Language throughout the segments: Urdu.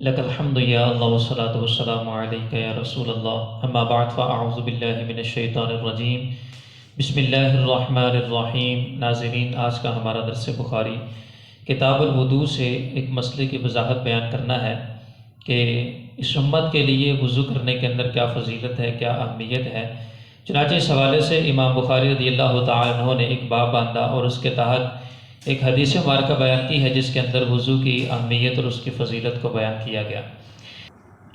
لك الحمد یا اللہ والصلاة والسلام علیک یا رسول اللہ، اما بعد فاعوذ باللہ من الشیطان الرجیم، بسم اللہ الرحمن الرحیم۔ ناظرین، آج کا ہمارا درس بخاری کتاب الوضو سے ایک مسئلے کی وضاحت بیان کرنا ہے کہ اس امت کے لیے وضو کرنے کے اندر کیا فضیلت ہے، کیا اہمیت ہے۔ چنانچہ اس حوالے سے امام بخاری رضی اللہ تعالیٰ عنہ نے ایک باب باندھا اور اس کے تحت ایک حدیث مبارکہ بیان کی ہے جس کے اندر وضو کی اہمیت اور اس کی فضیلت کو بیان کیا گیا۔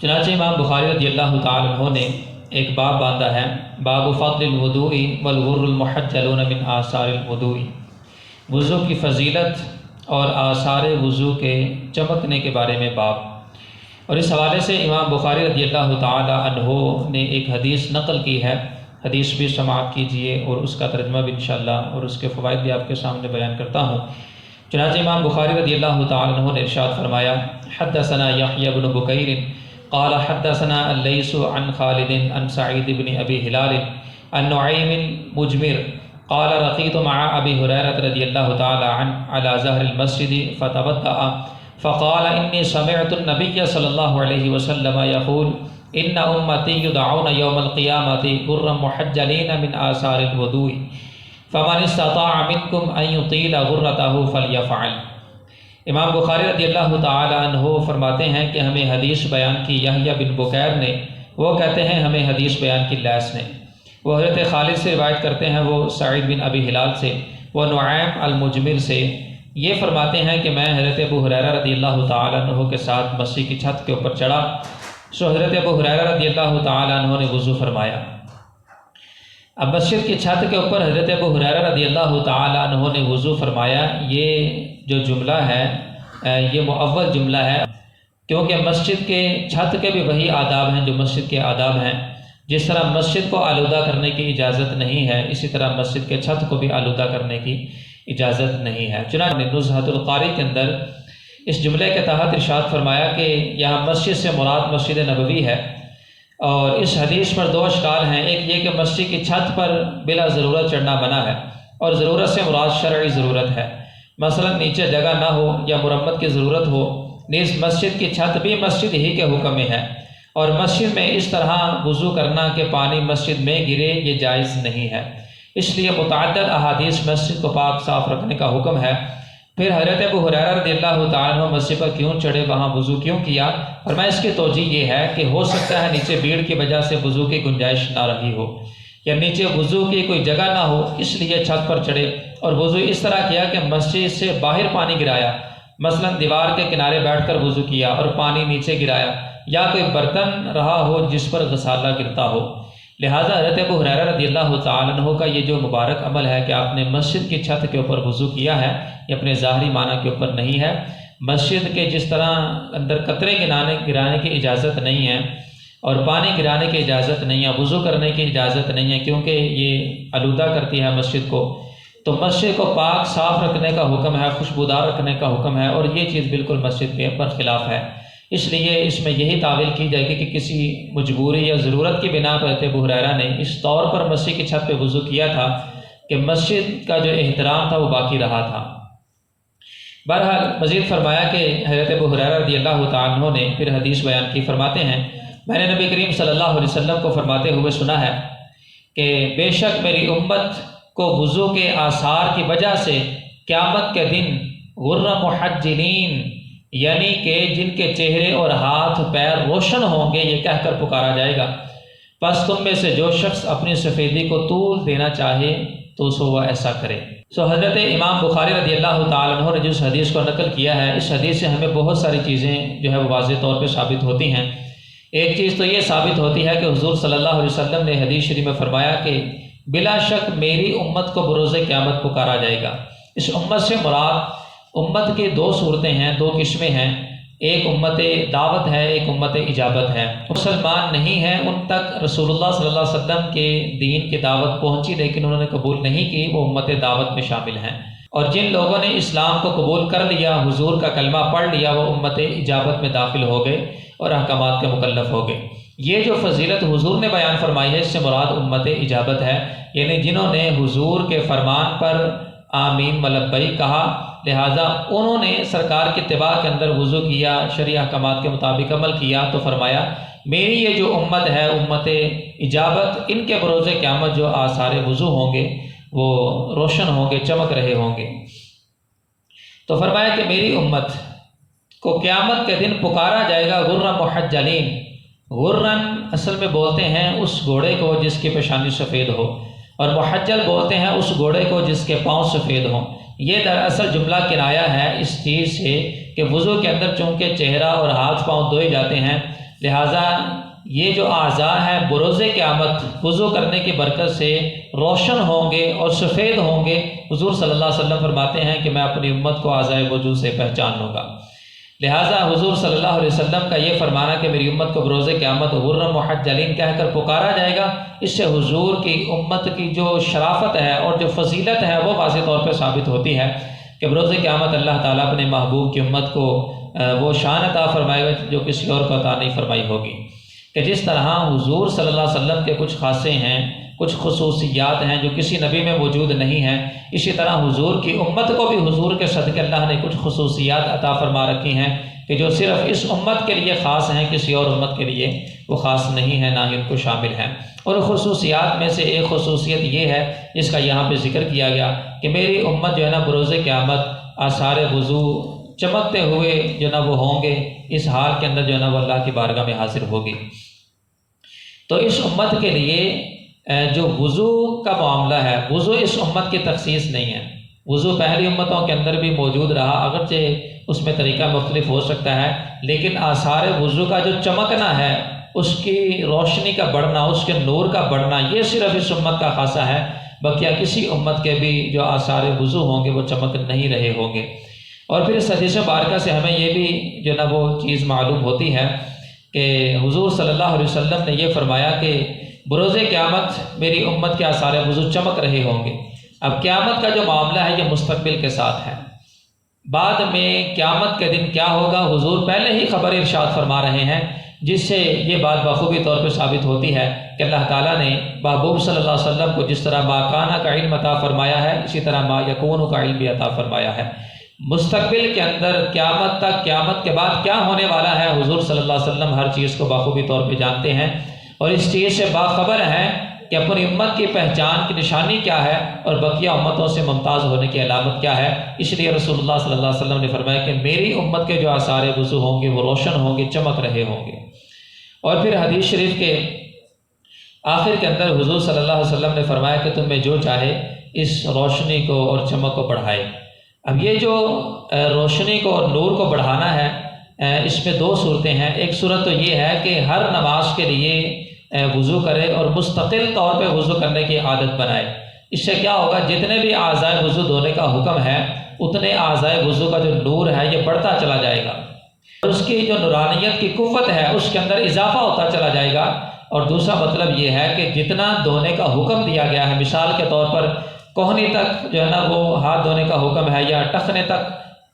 چنانچہ امام بخاری رضی اللہ تعالیٰ عنہ نے ایک باب باندھا ہے، باب فضل الوضوء والغر المحجلون من آثار الوضوء، وضو کی فضیلت اور آثار وضو کے چمکنے کے بارے میں باب۔ اور اس حوالے سے امام بخاری رضی اللہ تعالیٰ عنہ نے ایک حدیث نقل کی ہے، حدیث بھی سماعت کیجئے اور اس کا ترجمہ بھی انشاءاللہ اور اس کے فوائد بھی آپ کے سامنے بیان کرتا ہوں۔ چنانچہ امام بخاری رضی اللہ تعالیٰ عنہ نے ارشاد فرمایا، حدثنا یحییٰ بن بکیر قال حدثنا اللیث عن خالد عن سعید بن ابی ہلال عن نعیم مجمر قال رقیت مع ابی ہریرہ رضی اللہ تعالیٰ عنہ على ظہر المسجد فتوضأ فقال انی سمعت النبی صلی اللہ علیہ وسلم یقول ان امتی یدعون یوم القیامت غرا محجلین من آثار الوضوء فمن استطاع منکم ان یطیل غرتہ فلیفعل۔ امام بخاری رضی اللہ تعالی عنہ فرماتے ہیں کہ ہمیں حدیث بیان کی یحییٰ بن بکیر نے، وہ کہتے ہیں ہمیں حدیث بیان کی لیث نے، وہ حضرت خالد سے روایت کرتے ہیں، وہ سعید بن ابی ہلال سے، وہ نعیم المجمر سے، یہ فرماتے ہیں کہ میں حضرت ابو ہریرہ رضی اللہ تعالی عنہ کے ساتھ مسجد کی چھت کے اوپر چڑھا، سو حضرت ابو ہریرہ رضی اللہ تعالیٰ عنہ نے وضو فرمایا۔ اب مسجد کی چھت کے اوپر حضرت ابو ہریرہ رضی اللہ تعالیٰ عنہ نے وضو فرمایا، یہ جو جملہ ہے یہ مؤول جملہ ہے، کیونکہ مسجد کے چھت کے بھی وہی آداب ہیں جو مسجد کے آداب ہیں۔ جس طرح مسجد کو آلودہ کرنے کی اجازت نہیں ہے، اسی طرح مسجد کے چھت کو بھی آلودہ کرنے کی اجازت نہیں ہے۔ چنانچہ نزہۃ القاری کے اندر اس جملے کے تحت ارشاد فرمایا کہ یہاں مسجد سے مراد مسجد نبوی ہے، اور اس حدیث پر دو اشکال ہیں، ایک یہ کہ مسجد کی چھت پر بلا ضرورت چڑھنا منع ہے، اور ضرورت سے مراد شرعی ضرورت ہے، مثلا نیچے جگہ نہ ہو یا مرمت کی ضرورت ہو، نیز مسجد کی چھت بھی مسجد ہی کے حکم میں ہے، اور مسجد میں اس طرح وضو کرنا کہ پانی مسجد میں گرے یہ جائز نہیں ہے، اس لیے متعدد احادیث مسجد کو پاک صاف رکھنے کا حکم ہے۔ پھر حضرت ابو ہریرہ رضی اللہ تعالیٰ عنہ مسجد پر کیوں چڑھے، وہاں وضو کیوں کیا؟ فرمایا اس کی توجہ یہ ہے کہ ہو سکتا ہے نیچے بھیڑ کی وجہ سے وضو کی گنجائش نہ رہی ہو، یا نیچے وضو کی کوئی جگہ نہ ہو، اس لیے چھت پر چڑھے اور وضو اس طرح کیا کہ مسجد سے باہر پانی گرایا، مثلا دیوار کے کنارے بیٹھ کر وضو کیا اور پانی نیچے گرایا، یا کوئی برتن رہا ہو جس پر غسالہ گرتا ہو۔ لہٰذا حضرت ابو ہریرہ رضی اللہ تعالیٰ عنہ کا یہ جو مبارک عمل ہے کہ آپ نے مسجد کی چھت کے اوپر وضو کیا ہے، یہ اپنے ظاہری معنی کے اوپر نہیں ہے۔ مسجد کے جس طرح اندر قطرے گرانے کی اجازت نہیں ہے اور پانی گرانے کی اجازت نہیں ہے، وضو کرنے کی اجازت نہیں ہے کیونکہ یہ آلودہ کرتی ہے مسجد کو، تو مسجد کو پاک صاف رکھنے کا حکم ہے، خوشبودار رکھنے کا حکم ہے، اور یہ چیز بالکل مسجد کے برخلاف ہے۔ اس لیے اس میں یہی تعویل کی جائے گی کہ کسی مجبوری یا ضرورت کی بنا پر ابو ہریرہ نے اس طور پر مسجد کی چھت پہ وضو کیا تھا کہ مسجد کا جو احترام تھا وہ باقی رہا تھا۔ بہرحال مزید فرمایا کہ حضرت ابو ہریرہ رضی اللہ تعالیٰ عنہ نے پھر حدیث بیان کی، فرماتے ہیں میں نے نبی کریم صلی اللہ علیہ وسلم کو فرماتے ہوئے سنا ہے کہ بے شک میری امت کو وضو کے آثار کی وجہ سے قیامت کے دن غر محجلین، یعنی کہ جن کے چہرے اور ہاتھ پیر روشن ہوں گے، یہ کہہ کر پکارا جائے گا، پس تم میں سے جو شخص اپنی سفیدی کو طول دینا چاہے تو سو وہ ایسا کرے۔ حضرت امام بخاری رضی اللہ تعالیٰ عنہ نے جس حدیث کو نقل کیا ہے، اس حدیث سے ہمیں بہت ساری چیزیں جو ہے وہ واضح طور پہ ثابت ہوتی ہیں۔ ایک چیز تو یہ ثابت ہوتی ہے کہ حضور صلی اللہ علیہ وسلم نے حدیث شریف میں فرمایا کہ بلا شک میری امت کو بروز قیامت پکارا جائے گا۔ اس امت سے مراد امت کی دو صورتیں ہیں، دو قسمیں ہیں، ایک امت دعوت ہے، ایک امت اجابت ہے۔ مسلمان نہیں ہیں، ان تک رسول اللہ صلی اللہ علیہ وسلم کے دین کی دعوت پہنچی لیکن انہوں نے قبول نہیں کی، وہ امت دعوت میں شامل ہیں، اور جن لوگوں نے اسلام کو قبول کر لیا، حضور کا کلمہ پڑھ لیا، وہ امت اجابت میں داخل ہو گئے اور احکامات کے مکلف ہو گئے۔ یہ جو فضیلت حضور نے بیان فرمائی ہے، اس سے مراد امت اجابت ہے، یعنی جنہوں نے حضور کے فرمان پر آمین ملبئی کہا لہٰذا انہوں نے سرکار کی اتباع کے اندر وضو کیا، شرعی احکامات کے مطابق عمل کیا، تو فرمایا میری یہ جو امت ہے، امت اجابت، ان کے بروز قیامت جو آثار وضو ہوں گے وہ روشن ہوں گے، چمک رہے ہوں گے۔ تو فرمایا کہ میری امت کو قیامت کے دن پکارا جائے گا غرًا محجلین۔ غرًا اصل میں بولتے ہیں اس گھوڑے کو جس کی پیشانی سفید ہو، اور محجل بولتے ہیں اس گھوڑے کو جس کے پاؤں سفید ہوں۔ یہ دراصل جملہ کنایا ہے اس چیز سے کہ وضو کے اندر چونکہ چہرہ اور ہاتھ پاؤں دھوئے جاتے ہیں، لہٰذا یہ جو اعضاء ہیں بروز قیامت وضو کرنے کی برکت سے روشن ہوں گے اور سفید ہوں گے۔ حضور صلی اللہ علیہ وسلم فرماتے ہیں کہ میں اپنی امت کو اعضاء وضو سے پہچان لوں گا۔ لہٰذا حضور صلی اللہ علیہ وسلم کا یہ فرمانا کہ میری امت کو بروز قیامت غرًا محجلین کہہ کر پکارا جائے گا، اس سے حضور کی امت کی جو شرافت ہے اور جو فضیلت ہے وہ واضح طور پہ ثابت ہوتی ہے کہ بروز قیامت اللہ تعالیٰ اپنے محبوب کی امت کو وہ شان عطا فرمائے گا جو کسی اور کو عطا نہیں فرمائی ہوگی۔ کہ جس طرح حضور صلی اللہ علیہ وسلم کے کچھ خاصے ہیں، کچھ خصوصیات ہیں جو کسی نبی میں موجود نہیں ہیں، اسی طرح حضور کی امت کو بھی حضور کے صدقے اللہ نے کچھ خصوصیات عطا فرما رکھی ہیں کہ جو صرف اس امت کے لیے خاص ہیں، کسی اور امت کے لیے وہ خاص نہیں ہیں، نہ ہی ان کو شامل ہیں۔ اور خصوصیات میں سے ایک خصوصیت یہ ہے جس کا یہاں پہ ذکر کیا گیا کہ میری امت جو ہے نا بروز قیامت آثار وضو چمکتے ہوئے جو نا وہ ہوں گے، اس حال کے اندر جو نا وہ اللہ کی بارگاہ میں حاضر ہوگی۔ تو اس امت کے لیے جو وضو کا معاملہ ہے، وضو اس امت کی تخصیص نہیں ہے۔ وضو پہلی امتوں کے اندر بھی موجود رہا، اگرچہ اس میں طریقہ مختلف ہو سکتا ہے، لیکن آثار وضو کا جو چمکنا ہے، اس کی روشنی کا بڑھنا، اس کے نور کا بڑھنا، یہ صرف اس امت کا خاصہ ہے۔ بقیہ کسی امت کے بھی جو آثار وضو ہوں گے وہ چمک نہیں رہے ہوں گے۔ اور پھر اس حدیث مبارکہ سے ہمیں یہ بھی جو نا وہ چیز معلوم ہوتی ہے کہ حضور صلی اللہ علیہ وسلم نے یہ فرمایا کہ بروز قیامت میری امت کے آثار وضو چمک رہے ہوں گے۔ اب قیامت کا جو معاملہ ہے یہ مستقبل کے ساتھ ہے، بعد میں قیامت کے دن کیا ہوگا حضور پہلے ہی خبر ارشاد فرما رہے ہیں، جس سے یہ بات بخوبی طور پہ ثابت ہوتی ہے کہ اللہ تعالیٰ نے محبوب صلی اللہ علیہ وسلم کو جس طرح ما کانا کا علم عطا فرمایا ہے، اسی طرح ما یکون کا علم بھی عطا فرمایا ہے۔ مستقبل کے اندر قیامت تک، قیامت کے بعد کیا ہونے والا ہے، حضور صلی اللہ علیہ وسلم ہر چیز کو بخوبی طور پہ جانتے ہیں اور اس چیز سے باخبر ہیں کہ اپنی امت کی پہچان کی نشانی کیا ہے اور بقیہ امتوں سے ممتاز ہونے کی علامت کیا ہے۔ اس لیے رسول اللہ صلی اللہ علیہ وسلم نے فرمایا کہ میری امت کے جو آثار وضو ہوں گے وہ روشن ہوں گے، چمک رہے ہوں گے۔ اور پھر حدیث شریف کے آخر کے اندر حضور صلی اللہ علیہ وسلم نے فرمایا کہ تم میں جو چاہے اس روشنی کو اور چمک کو بڑھائے۔ اب یہ جو روشنی کو اور نور کو بڑھانا ہے، اس میں دو صورتیں ہیں۔ ایک صورت تو یہ ہے کہ ہر نماز کے لیے وضو کرے اور مستقل طور پہ وضو کرنے کی عادت بنائے۔ اس سے کیا ہوگا، جتنے بھی اعضاء وضو دھونے کا حکم ہے اتنے اعضاء وضو کا جو نور ہے یہ بڑھتا چلا جائے گا، اور اس کی جو نورانیت کی قوت ہے اس کے اندر اضافہ ہوتا چلا جائے گا۔ اور دوسرا مطلب یہ ہے کہ جتنا دھونے کا حکم دیا گیا ہے، مثال کے طور پر کوہنی تک جو ہے نا وہ ہاتھ دھونے کا حکم ہے، یا ٹخنے تک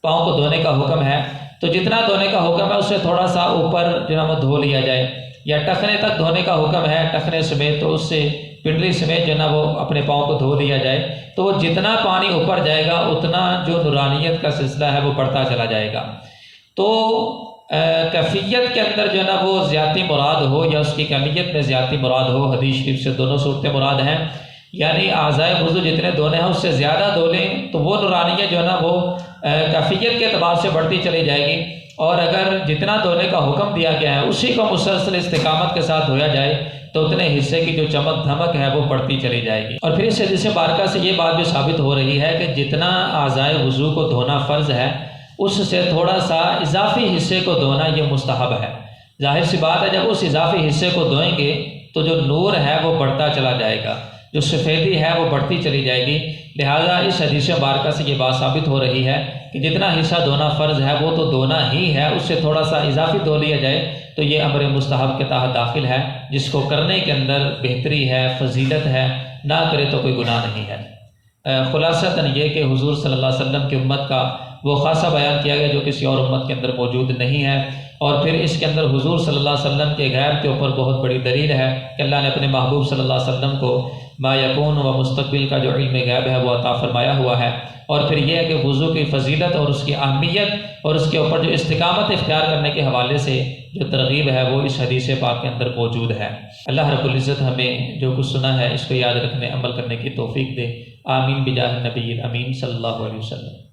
پاؤں کو دھونے کا حکم ہے، تو جتنا دھونے کا حکم ہے اس سے تھوڑا سا اوپر جو ہے وہ دھو لیا جائے۔ یا ٹخنے تک دھونے کا حکم ہے، ٹخنے سمیت، تو اس سے پنڈلی سمیت جو ہے نا وہ اپنے پاؤں کو دھو لیا جائے۔ تو وہ جتنا پانی اوپر جائے گا اتنا جو نورانیت کا سلسلہ ہے وہ بڑھتا چلا جائے گا۔ تو کیفیت کے اندر جو ہے نا وہ زیادتی مراد ہو یا اس کی کمیت میں زیادتی مراد ہو، حدیث شریف سے دونوں صورتیں مراد ہیں۔ یعنی اعضاء وضو جتنے دھونے ہیں اس سے زیادہ دھو لیں تو وہ نورانیت جو ہے نا وہ کیفیت کے اعتبار سے بڑھتی چلی جائے گی، اور اگر جتنا دھونے کا حکم دیا گیا ہے اسی کو مسلسل استقامت کے ساتھ دھویا جائے تو اتنے حصے کی جو چمک دھمک ہے وہ بڑھتی چلی جائے گی۔ اور پھر اس حدیث مبارکہ سے یہ بات بھی ثابت ہو رہی ہے کہ جتنا اعضاء وضو کو دھونا فرض ہے اس سے تھوڑا سا اضافی حصے کو دھونا یہ مستحب ہے۔ ظاہر سی بات ہے جب اس اضافی حصے کو دھوئیں گے تو جو نور ہے وہ بڑھتا چلا جائے گا، جو سفیدی ہے وہ بڑھتی چلی جائے گی۔ لہٰذا اس حدیث مبارکہ سے یہ بات ثابت ہو رہی ہے کہ جتنا حصہ دھونا فرض ہے وہ تو دھونا ہی ہے، اس سے تھوڑا سا اضافی دھو لیا جائے تو یہ امر مستحب کے تحت داخل ہے، جس کو کرنے کے اندر بہتری ہے، فضیلت ہے، نہ کرے تو کوئی گناہ نہیں ہے۔ خلاصتاً یہ کہ حضور صلی اللہ علیہ وسلم کی امت کا وہ خاصہ بیان کیا گیا جو کسی اور امت کے اندر موجود نہیں ہے، اور پھر اس کے اندر حضور صلی اللہ علیہ وسلم کے غیب کے اوپر بہت بڑی دلیل ہے کہ اللہ نے اپنے محبوب صلی اللہ علیہ وسلم کو ما یکون و مستقبل کا جو علم غیب ہے وہ عطا فرمایا ہوا ہے۔ اور پھر یہ ہے کہ وضو کی فضیلت اور اس کی اہمیت اور اس کے اوپر جو استقامت اختیار کرنے کے حوالے سے جو ترغیب ہے وہ اس حدیث پاک کے اندر موجود ہے۔ اللہ رب العزت ہمیں جو کچھ سنا ہے اس کو یاد رکھنے عمل کرنے کی توفیق دے۔ آمین بجاہ النبی الامین صلی اللہ علیہ وسلم۔